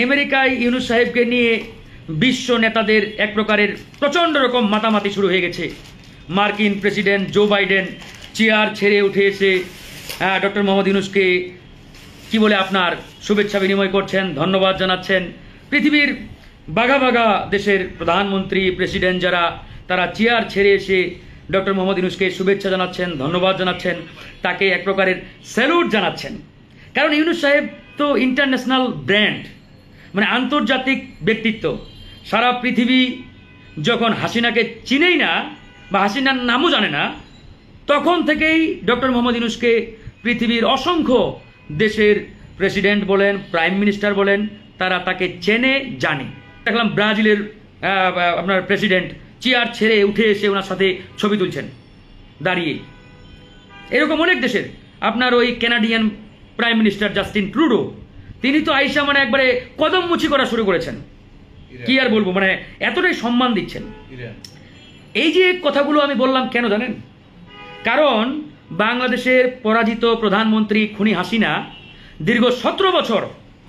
আমেরিকায় ইউনূস সাহেবকে নিয়ে বিশ্ব নেতাদের এক প্রকারের প্রচণ্ড রকম মাতামাতি শুরু হয়ে গেছে। মার্কিন প্রেসিডেন্ট জো বাইডেন চেয়ার ছেড়ে উঠে এসে ডক্টর মোহাম্মদ ইউনূসকে কি বলে আপনার শুভেচ্ছা বিনিময় করছেন, ধন্যবাদ জানাচ্ছেন। পৃথিবীর বাঘা বাঘা দেশের প্রধানমন্ত্রী প্রেসিডেন্ট যারা, তারা চেয়ার ছেড়ে এসে ডক্টর মোহাম্মদ ইউনূসকে শুভেচ্ছা জানাচ্ছেন, ধন্যবাদ জানাচ্ছেন, তাকে এক প্রকারের স্যালুট জানাচ্ছেন। কারণ ইউনূস সাহেব তো ইন্টারন্যাশনাল ব্র্যান্ড, মানে আন্তর্জাতিক ব্যক্তিত্ব। সারা পৃথিবী যখন হাসিনাকে চিনেই না বা হাসিনার নামও জানে না, তখন থেকেই ডক্টর মোহাম্মদ ইউনূসকে পৃথিবীর অসংখ্য দেশের প্রেসিডেন্ট বলেন, প্রাইম মিনিস্টার বলেন, তারা তাকে চেনে জানে। দেখলাম ব্রাজিলের আপনার প্রেসিডেন্ট চেয়ার ছেড়ে উঠে এসে ওনার সাথে ছবি তুলছেন দাঁড়িয়ে। এরকম অনেক দেশের, আপনার ওই Canadian prime minister Justin Trudeau, তিনি তো আইসা মানে একবারে কদম মুচি করা শুরু করেছেন। কি আর বলবো, মানে এতটাই সম্মান দিচ্ছেন। এই যে কথাগুলো আমি বললাম কেন জানেন? কারণ বাংলাদেশের পরাজিত প্রধানমন্ত্রী খুনি হাসিনা দীর্ঘ 17 বছর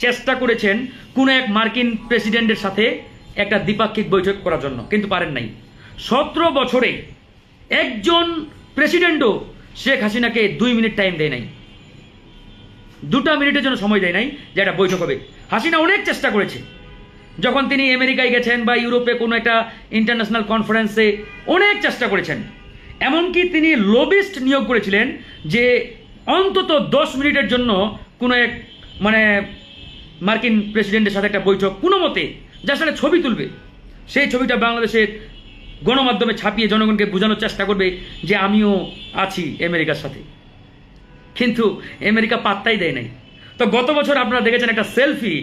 চেষ্টা করেছেন কোন এক মার্কিন প্রেসিডেন্টের সাথে একটা দ্বিপাক্ষিক বৈঠক করার জন্য, কিন্তু পারেন নাই। 17 বছরে একজন প্রেসিডেন্টও শেখ হাসিনাকে 2 মিনিট টাইম দেয় নাই, 2 মিনিটের জন্য সময় দেয় নাই যে একটা বৈঠক হবে। হাসিনা অনেক চেষ্টা করেছে, যখন তিনি আমেরিকায় গেছেন বা ইউরোপে কোনো একটা ইন্টারন্যাশনাল কনফারেন্সে অনেক চেষ্টা করেছেন। এমনকি তিনি লবিস্ট নিয়োগ করেছিলেন যে অন্তত 10 মিনিটের জন্য কোনো এক মানে মার্কিন প্রেসিডেন্টের সাথে একটা বৈঠক কোনো মতে, যার সাথে ছবি তুলবে, সেই ছবিটা বাংলাদেশের গণমাধ্যমে ছাপিয়ে জনগণকে বোঝানোর চেষ্টা করবে যে আমিও আছি আমেরিকার সাথে। কিন্তু আমেরিকা পাত্তাই দেয় নাই। তো গত বছর আপনারা দেখেছেন একটা সেলফি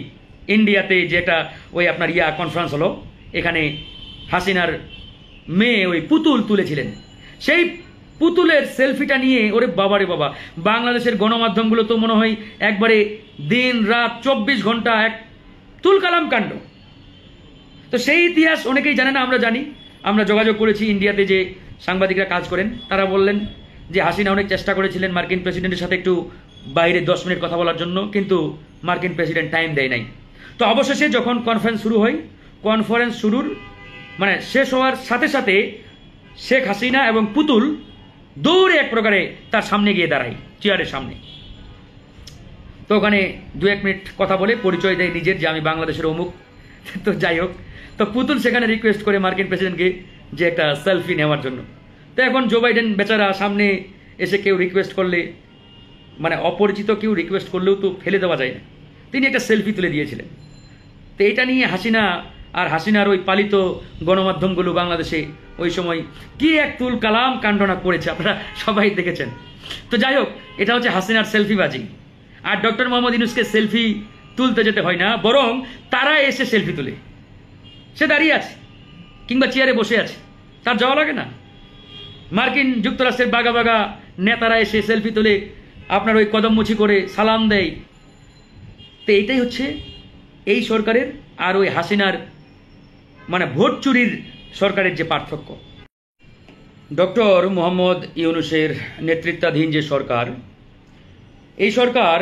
ইন্ডিয়াতে, যে একটা ওই আপনার কনফারেন্স হলো, এখানে হাসিনার মেয়ে ওই পুতুল তুলেছিলেন। সেই পুতুলের সেলফিটা নিয়ে ওরে বাবারে বাবা, বাংলাদেশের গণমাধ্যমগুলো তো মনে হয় একবারে দিন রাত 24 ঘন্টা এক তুলকালাম কাণ্ড। তো সেই ইতিহাস অনেকেই জানে না, আমরা জানি। আমরা যোগাযোগ করেছি ইন্ডিয়াতে যে সাংবাদিকরা কাজ করেন, তারা বললেন যে হাসিনা অনেক চেষ্টা করেছিলেন মার্কিন প্রেসিডেন্টের সাথে একটু বাইরে 10 মিনিট কথা বলার জন্য, কিন্তু মার্কিন প্রেসিডেন্ট টাইম দেয় নাই। তো অবশেষে যখন কনফারেন্স শুরু হয়, কনফারেন্স শুরুর মানে শেষ হওয়ার সাথে সাথে শেখ হাসিনা এবং পুতুল দৌড়ে এক প্রকারে তার সামনে গিয়ে দাঁড়ায়, চেয়ারের সামনে। তো ওখানে 2-1 মিনিট কথা বলে পরিচয় দেয় নিজের, যে আমি বাংলাদেশের অমুক। তো যাই হোক, তো পুতুল সেখানে রিকোয়েস্ট করে মার্কিন প্রেসিডেন্টকে যে একটা সেলফি নেওয়ার জন্য। তো এখন জো বাইডেন বেচারা সামনে এসে কেউ রিকোয়েস্ট করলে, মানে অপরিচিত কেউ রিকোয়েস্ট করলেও তো ফেলে দেওয়া যায় না, তিনি একটা সেলফি তুলে দিয়েছিলেন। তো এটা নিয়ে হাসিনা আর হাসিনার ওই পালিত গণমাধ্যমগুলো বাংলাদেশে ওই সময় কি এক তুল কালাম কাণ্ডনা করেছে, আপনারা সবাই দেখেছেন। তো যাই হোক, এটা হচ্ছে হাসিনার সেলফিবাজি। আর ডক্টর মোহাম্মদ ইউনূসকে সেলফি তুলতে যেতে হয় না, বরং তারা এসে সেলফি তুলে। সে দাঁড়িয়ে আছে কিংবা চেয়ারে বসে আছে, তার যাওয়া লাগে না। মার্কিন যুক্তরাষ্ট্রের বাঘা বাঘা নেতারা এসে সেলফি তুলে, আপনার ওই কদমমুচি করে সালাম দেয়। তো এইটাই হচ্ছে এই সরকারের আর ওই হাসিনার মানে ভোট চুরির সরকারের যে পার্থক্য। ডক্টর মোহাম্মদ ইউনূসের নেতৃত্বাধীন যে সরকার, এই সরকার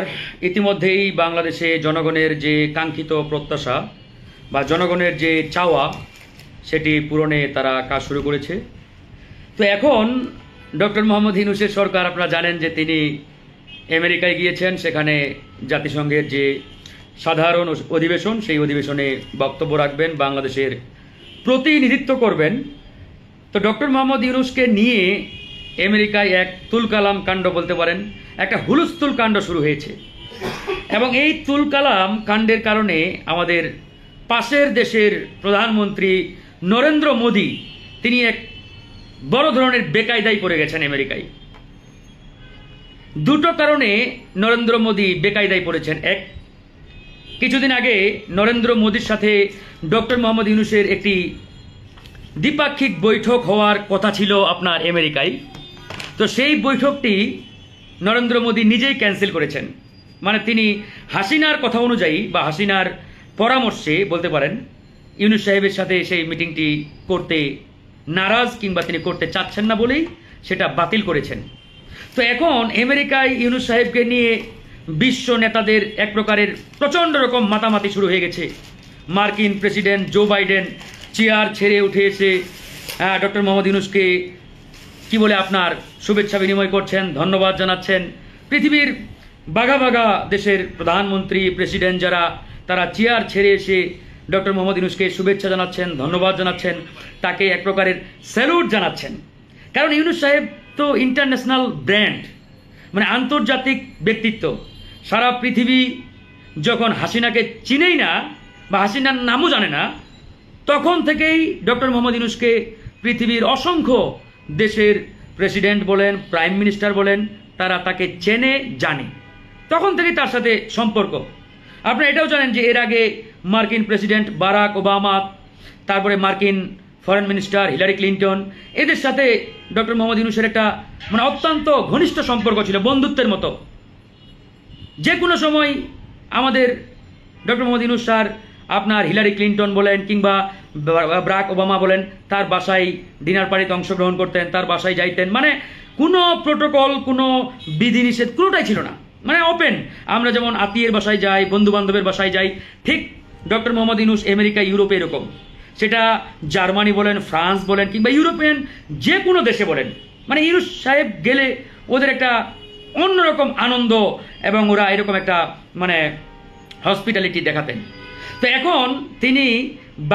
ইতিমধ্যেই বাংলাদেশে জনগণের যে কাঙ্ক্ষিত প্রত্যাশা বা জনগণের যে চাওয়া, সেটি পূরণে তারা কাজ শুরু করেছে। তো এখন ডক্টর মোহাম্মদ ইউনূসের সরকার, আপনারা জানেন যে তিনি আমেরিকায় গিয়েছেন, সেখানে জাতিসংঘের যে সাধারণ অধিবেশন, সেই অধিবেশনে বক্তব্য রাখবেন, বাংলাদেশের প্রতিনিধিত্ব করবেন। তো ডক্টর মোহাম্মদ ইউনূসকে নিয়ে আমেরিকায় এক তুলকালাম কাণ্ড বলতে পারেন, একটা হুলস্থুল কাণ্ড শুরু হয়েছে। এবং এই তুলকালাম কাণ্ডের কারণে আমাদের পাশের দেশের প্রধানমন্ত্রী নরেন্দ্র মোদী, তিনি এক বড় ধরনের বেকায়দায় পড়ে গেছেন আমেরিকায়। দুটো কারণে নরেন্দ্র মোদী বেকায়দায় পড়েছেন। এক, কিছুদিন আগে নরেন্দ্র মোদীর সাথে ডক্টর মোহাম্মদ ইউনূসের একটি দ্বিপাক্ষিক বৈঠক হওয়ার কথা ছিল আপনার আমেরিকায়। তো সেই বৈঠকটি নরেন্দ্র মোদী নিজেই ক্যান্সেল করেছেন। মানে তিনি হাসিনার কথা অনুযায়ী বা হাসিনার পরামর্শে বলতে পারেন, ইউনূস সাহেবের সাথে সেই মিটিংটি করতে নারাজ কিংবা তিনি করতে চাচ্ছেন না বলেই সেটা বাতিল করেছেন। তো এখন আমেরিকায় ইউনূস সাহেবকে নিয়ে বিশ্ব নেতাদের এক প্রকারের প্রচণ্ড রকম মাতামাতি শুরু হয়ে গেছে। মার্কিন প্রেসিডেন্ট জো বাইডেন চেয়ার ছেড়ে উঠে এসে ডক্টর মোহাম্মদ ইউনূসকে কি বলে আপনার শুভেচ্ছা বিনিময় করছেন, ধন্যবাদ জানাচ্ছেন। পৃথিবীর বাঘা বাঘা দেশের প্রধানমন্ত্রী প্রেসিডেন্ট যারা, তারা চেয়ার ছেড়ে এসে ডক্টর মোহাম্মদ ইউনূসকে শুভেচ্ছা জানাচ্ছেন, ধন্যবাদ জানাচ্ছেন, তাকে এক প্রকারের স্যালুট জানাচ্ছেন। কারণ ইউনূস সাহেব তো ইন্টারন্যাশনাল ব্র্যান্ড, মানে আন্তর্জাতিক ব্যক্তিত্ব। সারা পৃথিবী যখন হাসিনাকে চিনেই না বা হাসিনার নামও জানে না, তখন থেকেই ডক্টর মোহাম্মদ ইউনূসকে পৃথিবীর অসংখ্য দেশের প্রেসিডেন্ট বলেন, প্রাইম মিনিস্টার বলেন, তারা তাকে চেনে জানে, তখন থেকেই তার সাথে সম্পর্ক। আপনারা এটাও জানেন যে এর আগে মার্কিন প্রেসিডেন্ট বারাক ওবামা, তারপরে মার্কিন ফরেন মিনিস্টার হিলারি ক্লিন্টন, এদের সাথে ডক্টর মোহাম্মদ ইউনূসের একটা মানে অত্যন্ত ঘনিষ্ঠ সম্পর্ক ছিল, বন্ধুত্বের মতো। যে কোনো সময় আমাদের ডক্টর মোহাম্মদ ইউনূস স্যার আপনার হিলারি ক্লিন্টন বলেন কিংবা বারাক ওবামা বলেন, তার বাসায় ডিনার পার্টিতে অংশগ্রহণ করতেন, তার বাসায় যাইতেন। মানে কোনো প্রোটোকল, কোনো বিধিনিষেধ কোনোটাই ছিল না, মানে ওপেন। আমরা যেমন আত্মীয়ের বাসায় যাই, বন্ধু বান্ধবের বাসায় যাই, ঠিক ডক্টর মোহাম্মদ ইউনূস আমেরিকা, ইউরোপে এরকম। সেটা জার্মানি বলেন, ফ্রান্স বলেন কিংবা ইউরোপিয়ান যে কোনো দেশে বলেন, মানে ইউনূস সাহেব গেলে ওদের একটা অন্যরকম আনন্দ এবং ওরা এরকম একটা মানে হসপিটালিটি দেখাতেন। তো এখন তিনি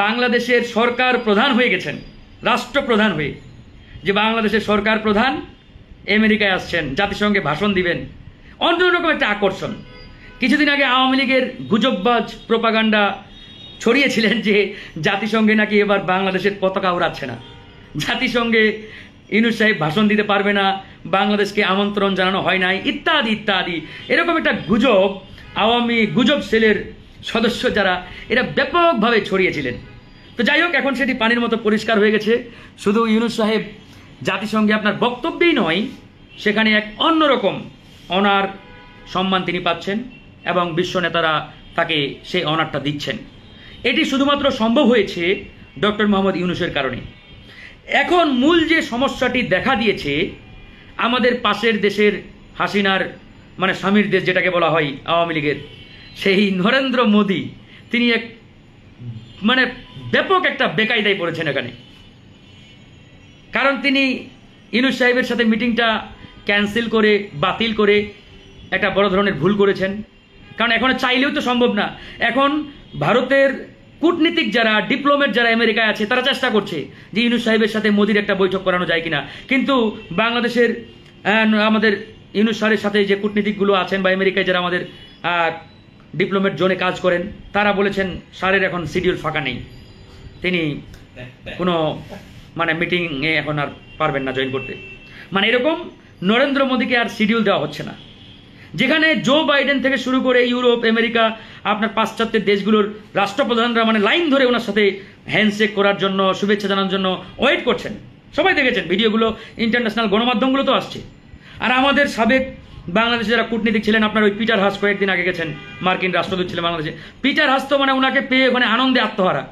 বাংলাদেশের সরকার প্রধান হয়ে গেছেন, রাষ্ট্রপ্রধান হয়ে, যে বাংলাদেশের সরকার প্রধান আমেরিকায় আসছেন, জাতিসংঘে ভাষণ দিবেন, অন্যরকম একটা আকর্ষণ। কিছুদিন আগে আওয়ামী লীগের গুজববাজ প্রোপাগান্ডা ছড়িয়েছিলেন যে জাতিসংঘে নাকি এবার বাংলাদেশের পতাকা উড়াচ্ছে না, জাতিসংঘে ইউনূস সাহেব ভাষণ দিতে পারবে না, বাংলাদেশকে আমন্ত্রণ জানানো হয় নাই, ইত্যাদি ইত্যাদি। এরকম একটা গুজব আওয়ামী গুজব সেলের সদস্য যারা, এরা ব্যাপকভাবে ছড়িয়েছিলেন। তো যাই হোক, এখন সেটি পানির মতো পরিষ্কার হয়ে গেছে। শুধু ইউনূস সাহেব জাতিসংঘে আপনার বক্তব্যেই নয়, সেখানে এক অন্যরকম অনার সম্মান তিনি পাচ্ছেন এবং বিশ্ব নেতারা তাকে সেই অনারটা দিচ্ছেন। এটি শুধুমাত্র সম্ভব হয়েছে ডক্টর মোহাম্মদ ইউনূসের কারণে। এখন মূল যে সমস্যাটি দেখা দিয়েছে, আমাদের পাশের দেশের হাসিনার মানে স্বামীর দেশ যেটাকে বলা হয় আওয়ামী লীগের, সেই নরেন্দ্র মোদী, তিনি এক মানে ব্যাপক একটা বেকায়দায় পড়েছেন এখানে। কারণ তিনি ইউনূস সাহেবের সাথে মিটিংটা ক্যান্সেল করে, বাতিল করে একটা বড় ধরনের ভুল করেছেন। কারণ এখন চাইলেও তো সম্ভব না। এখন ভারতের কূটনীতিক যারা, ডিপ্লোমেট যারা আমেরিকায় আছে, তারা চেষ্টা করছে যে ইউনূস সাহেবের সাথে মোদির একটা বৈঠক করানো যায় কিনা। কিন্তু বাংলাদেশের আমাদের ইউনূস স্যারের সাথে যে কূটনীতিকগুলো আছেন বা আমেরিকায় যারা আমাদের ডিপ্লোমেট জোনে কাজ করেন, তারা বলেছেন স্যারের এখন শিডিউল ফাঁকা নেই, তিনি কোনো মানে মিটিংয়ে এখন আর পারবেন না জয়েন করতে। মানে এরকম নরেন্দ্র মোদীকে আর শিডিউল দেওয়া হচ্ছে না। যেখানে জো বাইডেন থেকে শুরু করে ইউরোপ, আমেরিকা, আপনার পাশ্চাত্যের দেশগুলোর রাষ্ট্রপ্রধানরা মানে লাইন ধরে ওনার সাথে হ্যান্ডশেক করার জন্য, শুভেচ্ছা জানানোর জন্য ওয়েট করছেন। সবাই দেখেছেন ভিডিওগুলো, ইন্টারন্যাশনাল গণমাধ্যমগুলো তো আসছে। আর আমাদের সাবেক বাংলাদেশে যারা কূটনীতিক ছিলেন, আপনার ওই পিটার হাস কয়েকদিন আগে গেছেন, মার্কিন রাষ্ট্রদূত ছিলেন বাংলাদেশে। পিটার হাস তো মানে ওনাকে পেয়ে ওখানে আনন্দে আত্মহারা।